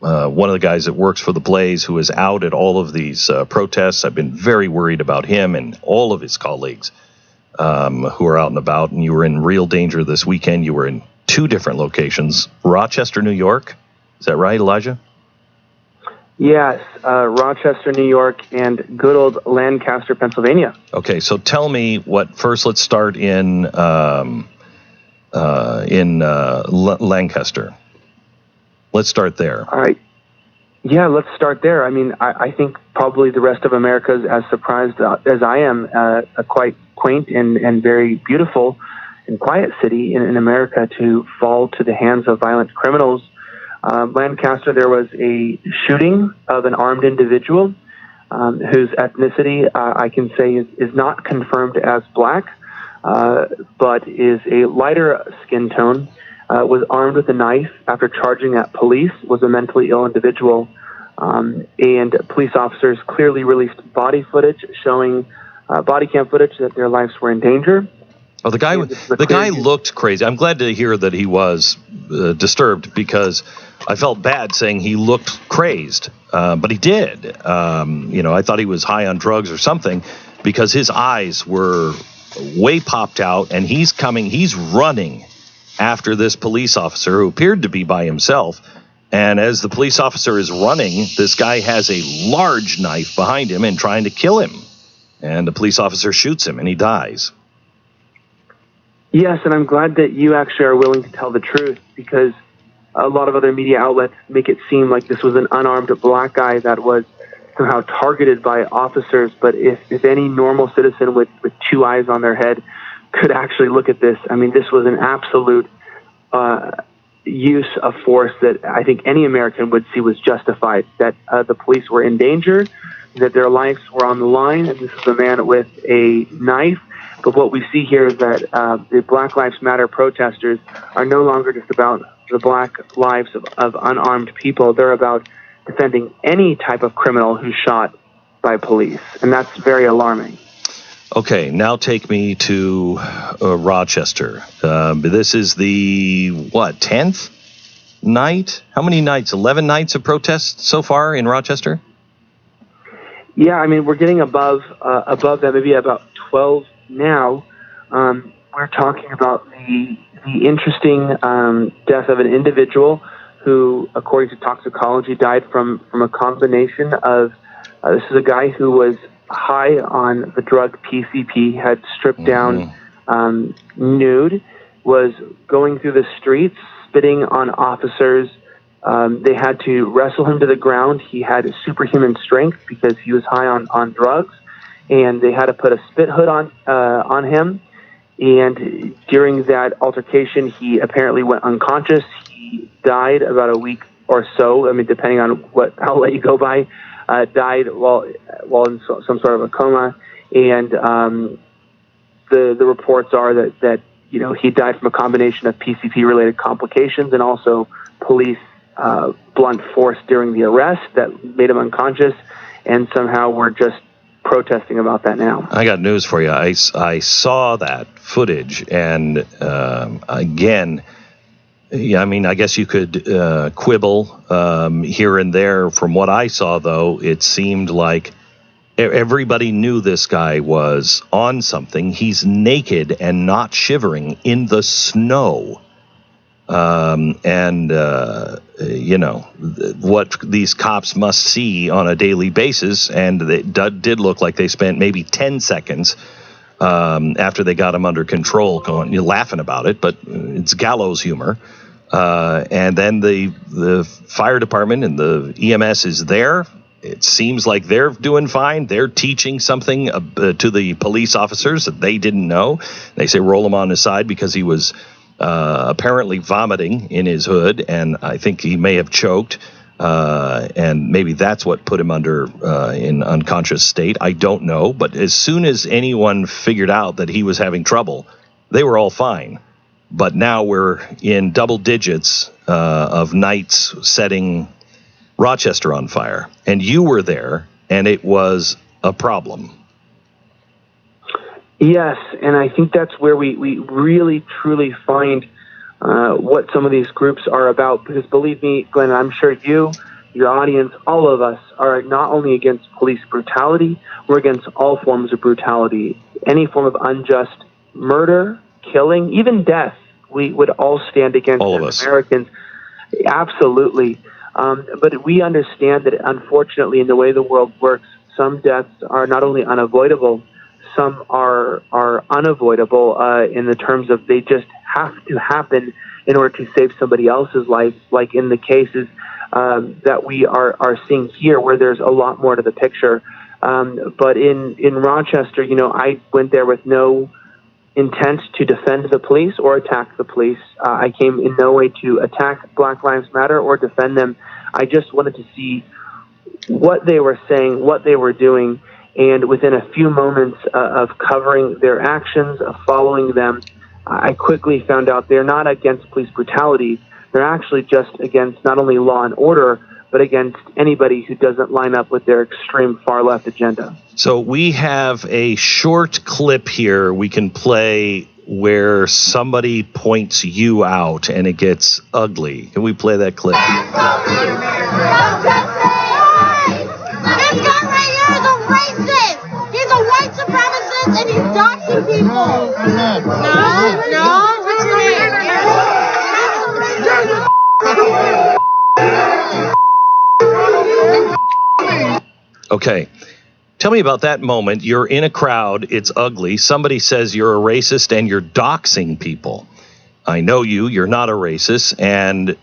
one of the guys that works for the Blaze, who is out at all of these protests. I've been very worried about him and all of his colleagues who are out and about. And you were in real danger this weekend. You were in 2 different locations. Rochester, New York. Is that right, Elijah? Yes, Rochester, New York, and good old Lancaster, Pennsylvania. Okay, so tell me first let's start in Lancaster. Let's start there. All right. Yeah, let's start there. I mean, I think probably the rest of America is as surprised as I am. A quite quaint and very beautiful and quiet city in America to fall to the hands of violent criminals. Lancaster, there was a shooting of an armed individual whose ethnicity I can say is not confirmed as black, but is a lighter skin tone. Was armed with a knife after charging at police, was a mentally ill individual. And police officers clearly released body footage showing body cam footage that their lives were in danger. Oh, the guy looked crazy. I'm glad to hear that he was disturbed, because I felt bad saying he looked crazed, but he did. I thought he was high on drugs or something, because his eyes were way popped out, and he's running after this police officer who appeared to be by himself. And as the police officer is running, this guy has a large knife behind him and trying to kill him. And the police officer shoots him and he dies. Yes, and I'm glad that you actually are willing to tell the truth, because a lot of other media outlets make it seem like this was an unarmed black guy that was somehow targeted by officers. But if any normal citizen with 2 eyes on their head could actually look at this, I mean, this was an absolute use of force that I think any American would see was justified, that the police were in danger, that their lives were on the line, and this is a man with a knife. But what we see here is that the Black Lives Matter protesters are no longer just about the black lives of unarmed people. They're about defending any type of criminal who's shot by police, and that's very alarming. Okay, now take me to Rochester. This is the, 10th night? How many nights? 11 nights of protests so far in Rochester? Yeah, I mean, we're getting above that, maybe about 12 now. We're talking about the interesting death of an individual who, according to toxicology, died from a combination of, this is a guy who was high on the drug PCP, had stripped down nude, was going through the streets, spitting on officers. They had to wrestle him to the ground. He had superhuman strength because he was high on drugs, and they had to put a spit hood on him. And during that altercation, he apparently went unconscious. He died about a week or so. I mean, depending on what outlet you go by. Died while in some sort of a coma, and the reports are that he died from a combination of PCP related complications and also police blunt force during the arrest that made him unconscious, and somehow we're just protesting about that now. I got news for you. I saw that footage, and again, yeah, I mean, I guess you could quibble here and there. From what I saw, though, it seemed like everybody knew this guy was on something. He's naked and not shivering in the snow. What these cops must see on a daily basis, and it did look like they spent maybe 10 seconds after they got him under control, you're laughing about it, but it's gallows humor. And then the fire department and the EMS is there. It seems like they're doing fine. They're teaching something to the police officers that they didn't know. They say roll him on his side because he was apparently vomiting in his hood, and I think he may have choked. And maybe that's what put him under in unconscious state. I don't know. But as soon as anyone figured out that he was having trouble, they were all fine. But now we're in double digits of nights setting Rochester on fire. And you were there, and it was a problem. Yes, and I think that's where we really, truly find what some of these groups are about. Because believe me, Glenn, I'm sure you your audience, all of us are not only against police brutality, we're against all forms of brutality. Any form of unjust murder, killing, even death, we would all stand against all of as us. Americans. Absolutely. But we understand that, unfortunately, in the way the world works, some deaths are not only unavoidable, some are unavoidable in the terms of they just have to happen in order to save somebody else's life, like in the cases that we are seeing here, where there's a lot more to the picture. But in Rochester, I went there with no intent to defend the police or attack the police. I came in no way to attack Black Lives Matter or defend them. I just wanted to see what they were saying, what they were doing, and within a few moments of covering their actions, of following them, I quickly found out they're not against police brutality. They're actually just against not only law and order, but against anybody who doesn't line up with their extreme far-left agenda. So we have a short clip here we can play where somebody points you out and it gets ugly. Can we play that clip? This guy right here is a racist. He's a white supremacist and he's doxing people. No, what's your name? Okay. Tell me about that moment. You're in a crowd. It's ugly. Somebody says you're a racist and you're doxing people. I know you. You're not a racist. And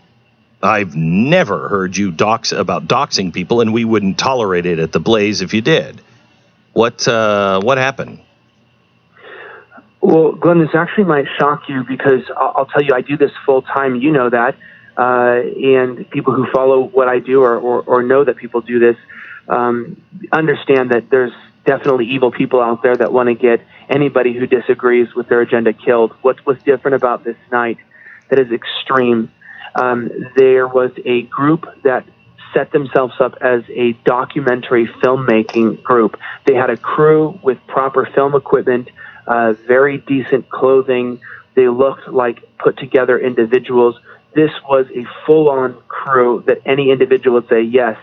I've never heard you about doxing people, and we wouldn't tolerate it at the Blaze if you did. What happened? Well, Glenn, this actually might shock you because I'll tell you, I do this full time. You know that. And people who follow what I do or know that people do this understand that there's definitely evil people out there that want to get anybody who disagrees with their agenda killed. What's different about this night that is extreme? There was a group that set themselves up as a documentary filmmaking group. They had a crew with proper film equipment, very decent clothing. They looked like put together individuals. This was a full-on crew that any individual would say, yes,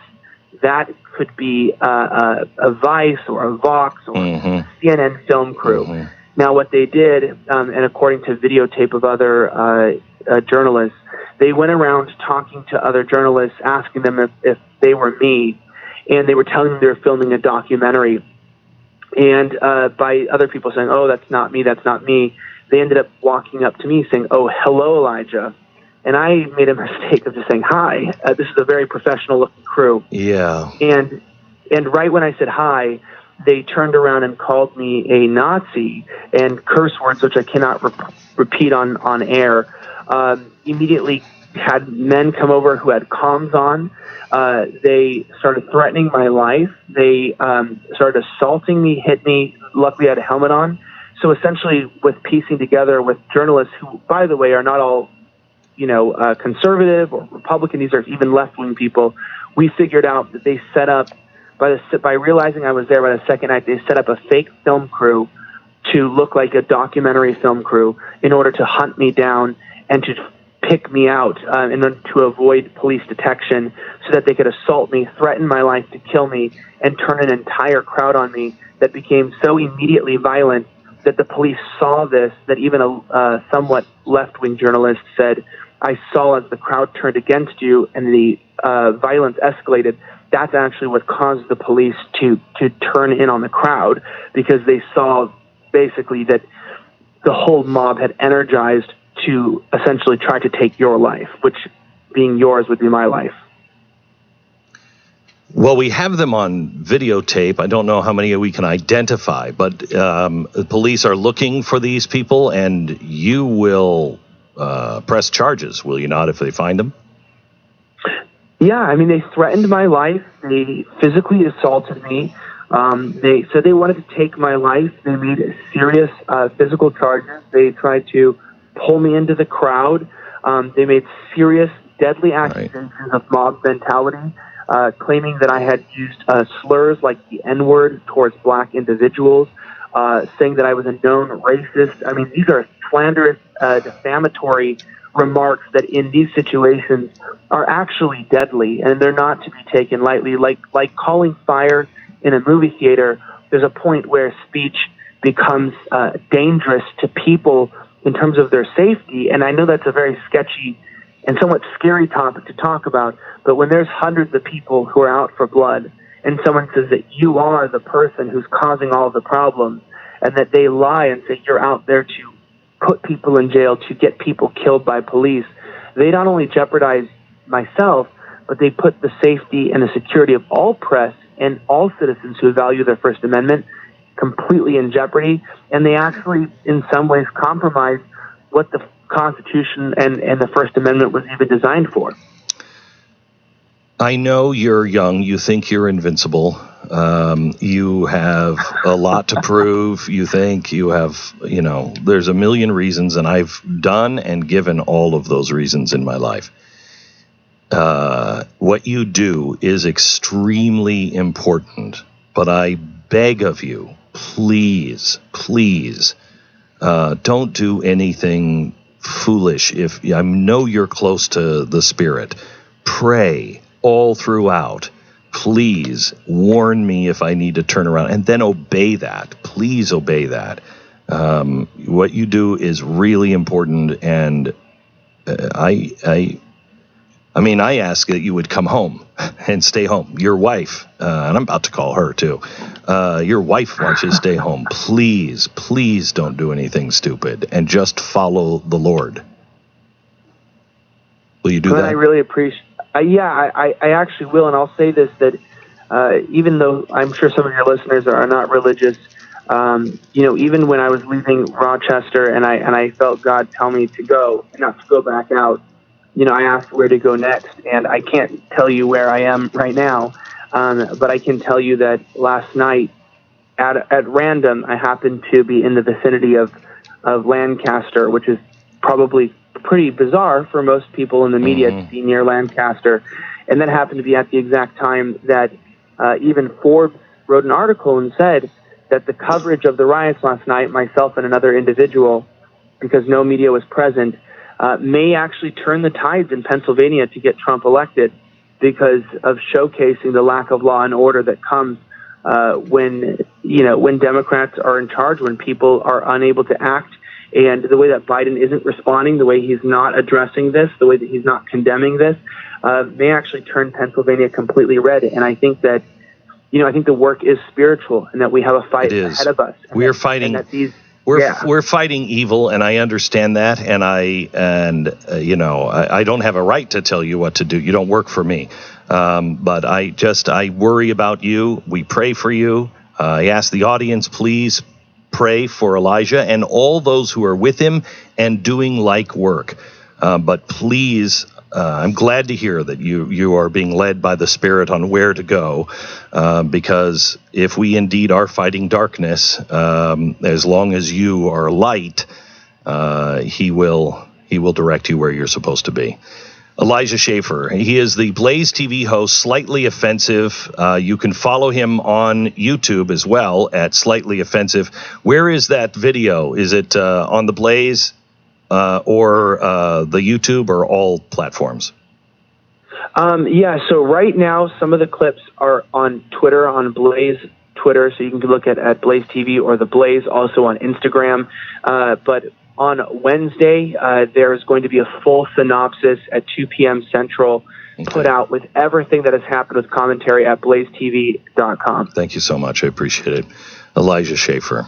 that could be a Vice or a Vox or CNN film crew. Mm-hmm. Now, what they did, and according to videotape of other journalists, they went around talking to other journalists, asking them if they were me, and they were telling them they were filming a documentary. And by other people saying, oh, that's not me, they ended up walking up to me saying, oh, hello, Elijah. And I made a mistake of just saying, hi, this is a very professional-looking crew. Yeah. And right when I said hi, they turned around and called me a Nazi and curse words, which I cannot repeat on air. Immediately had men come over who had comms on. They started threatening my life. They started assaulting me, hit me. Luckily, I had a helmet on. So essentially, with piecing together with journalists who, by the way, are not all conservative or Republican, these are even left-wing people, we figured out that they set up, by realizing I was there by the second night, they set up a fake film crew to look like a documentary film crew in order to hunt me down and to pick me out and then to avoid police detection so that they could assault me, threaten my life to kill me, and turn an entire crowd on me that became so immediately violent that the police saw this, that even a somewhat left-wing journalist said, I saw as the crowd turned against you and the violence escalated. That's actually what caused the police to turn in on the crowd, because they saw basically that the whole mob had energized to essentially try to take your life, which being yours would be my life. Well, we have them on videotape. I don't know how many we can identify, but the police are looking for these people, and you will press charges, will you not, if they find them? Yeah, I mean, they threatened my life. They physically assaulted me. They said they wanted to take my life. They made serious physical charges. They tried to pull me into the crowd. They made serious, deadly accusations of mob mentality, claiming that I had used slurs like the N-word towards black individuals, saying that I was a known racist. I mean, these are slanderous, defamatory remarks that in these situations are actually deadly, and they're not to be taken lightly. Like calling fire in a movie theater, there's a point where speech becomes dangerous to people in terms of their safety. And I know that's a very sketchy and somewhat scary topic to talk about, but when there's hundreds of people who are out for blood, and someone says that you are the person who's causing all the problems, and that they lie and say you're out there to put people in jail, to get people killed by police, they not only jeopardize myself, but they put the safety and the security of all press and all citizens who value their First Amendment completely in jeopardy. And they actually, in some ways, compromise what the Constitution and the First Amendment was even designed for. I know you're young. You think you're invincible. You have a lot to prove. You think you have, there's a million reasons, and I've done and given all of those reasons in my life. What you do is extremely important, but I beg of you, please, don't do anything foolish. If I know you're close to the Spirit, pray all throughout. Please warn me if I need to turn around, and then obey that. Please obey that. What you do is really important, and I ask that you would come home and stay home. Your wife, and I'm about to call her too. Your wife wants you to stay home. Please don't do anything stupid, and just follow the Lord. Will you do that? I really appreciate. I actually will, and I'll say this, that even though I'm sure some of your listeners are not religious, even when I was leaving Rochester and I felt God tell me to go, not to go back out, I asked where to go next, and I can't tell you where I am right now, but I can tell you that last night, at random, I happened to be in the vicinity of Lancaster, which is probably pretty bizarre for most people in the media to be near Lancaster. And that happened to be at the exact time that even Forbes wrote an article and said that the coverage of the riots last night, myself and another individual, because no media was present, may actually turn the tides in Pennsylvania to get Trump elected, because of showcasing the lack of law and order that comes when Democrats are in charge, when people are unable to act. And the way that Biden isn't responding, the way he's not addressing this, the way that he's not condemning this, may actually turn Pennsylvania completely red. And I think that, I think the work is spiritual, and that we have a fight ahead of us. We're fighting. We're fighting evil, and I understand that. And I don't have a right to tell you what to do. You don't work for me. But I worry about you. We pray for you. I ask the audience, please pray for Elijah and all those who are with him and doing like work. But please, I'm glad to hear that you are being led by the Spirit on where to go, because if we indeed are fighting darkness, as long as you are light, he will direct you where you're supposed to be. Elijah Schaffer, he is the Blaze TV host, Slightly Offensive. You can follow him on YouTube as well at Slightly Offensive. Where is that video? Is it on the Blaze or the YouTube, or all platforms? So right now, some of the clips are on Twitter, on Blaze Twitter, so you can look at Blaze TV or the Blaze, also on Instagram. But on Wednesday, there's going to be a full synopsis at 2 p.m. Central, put out with everything that has happened with commentary at blazetv.com. Thank you so much. I appreciate it. Elijah Schaffer.